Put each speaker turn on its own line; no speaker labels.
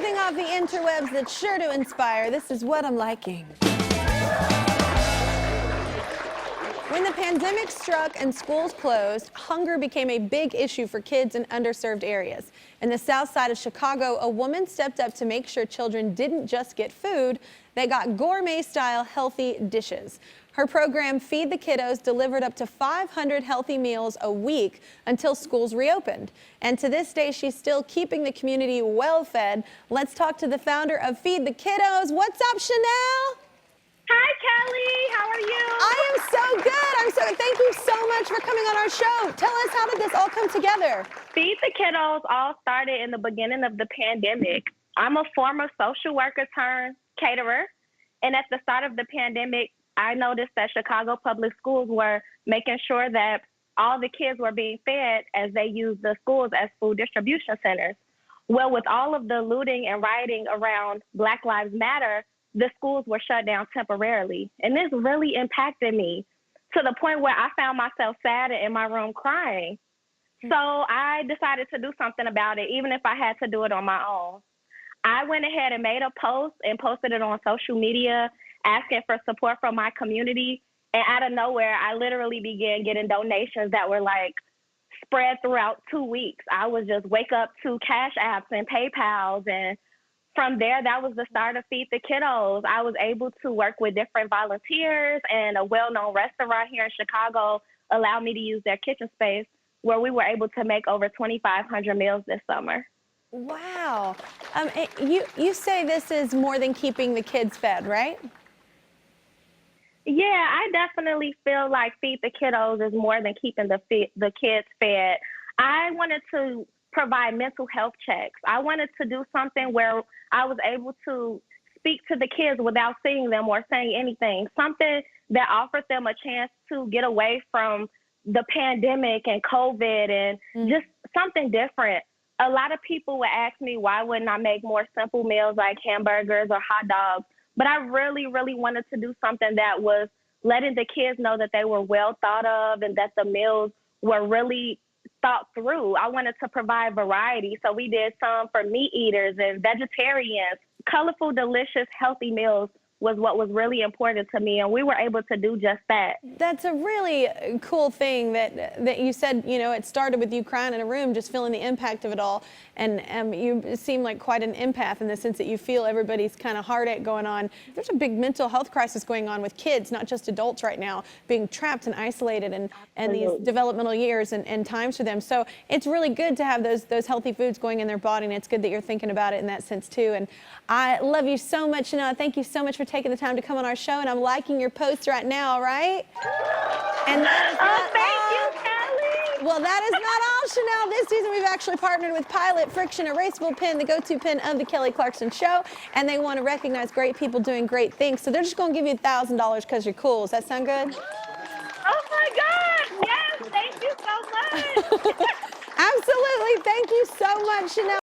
something off the interwebs that's sure to inspire. This is what I'm liking. When the pandemic struck and schools closed, hunger became a big issue for kids in underserved areas. In the south side of Chicago, a woman stepped up to make sure children didn't just get food, they got gourmet-style healthy dishes. Her program, Feed the Kiddos, delivered up to 500 healthy meals a week until schools reopened. And to this day, she's still keeping the community well-fed. Let's talk to the founder of Feed the Kiddos. What's up, Chanel?
Hi, Kelly. How are you?
I am so good. Thank you so much for coming on our show. Tell us, how did this all come together?
Feed the Kiddos all started in the beginning of the pandemic. I'm a former social worker turned caterer. And at the start of the pandemic, I noticed that Chicago public schools were making sure that all the kids were being fed as they used the schools as food distribution centers. Well, with all of the looting and rioting around Black Lives Matter, the schools were shut down temporarily. And this really impacted me to the point where I found myself sad in my room crying. So I decided to do something about it, even if I had to do it on my own. I went ahead and made a post and posted it on social media, asking for support from my community. And out of nowhere, I literally began getting donations that were like spread throughout 2 weeks. I would just wake up to Cash Apps and PayPals. And from there, that was the start of Feed the Kiddos. I was able to work with different volunteers, and a well-known restaurant here in Chicago allowed me to use their kitchen space, where we were able to make over 2,500 meals this summer.
Wow. You say this is more than keeping the kids fed, right?
Yeah, I definitely feel like Feed the Kiddos is more than keeping the kids fed. I wanted to provide mental health checks. I wanted to do something where I was able to speak to the kids without seeing them or saying anything, something that offered them a chance to get away from the pandemic and COVID and just something different. A lot of people would ask me, why wouldn't I make more simple meals like hamburgers or hot dogs? But I really, really wanted to do something that was letting the kids know that they were well thought of and that the meals were really thought through. I wanted to provide variety. So we did some for meat eaters and vegetarians. Colorful, delicious, healthy meals was what was really important to me, and we were able to do just that.
That's a really cool thing that you said, you know, it started with you crying in a room, just feeling the impact of it all. And you seem like quite an empath in the sense that you feel everybody's kind of heartache going on. There's a big mental health crisis going on with kids, not just adults right now, being trapped and isolated and these developmental years and times for them. So it's really good to have those healthy foods going in their body, and it's good that you're thinking about it in that sense too. And I love you so much, Chanel. Thank you so much for taking the time to come on our show, and I'm liking your posts right now, all right? And
Thank you, Kelly.
Well, that is not all, Chanel. This season, we've actually partnered with Pilot Friction Erasable Pen, the go-to pen of the Kelly Clarkson Show, and they want to recognize great people doing great things. So they're just going to give you $1,000 because you're cool. Does that sound good?
Oh, my God. Yes, thank you so much.
Absolutely. Thank you so much, Chanel.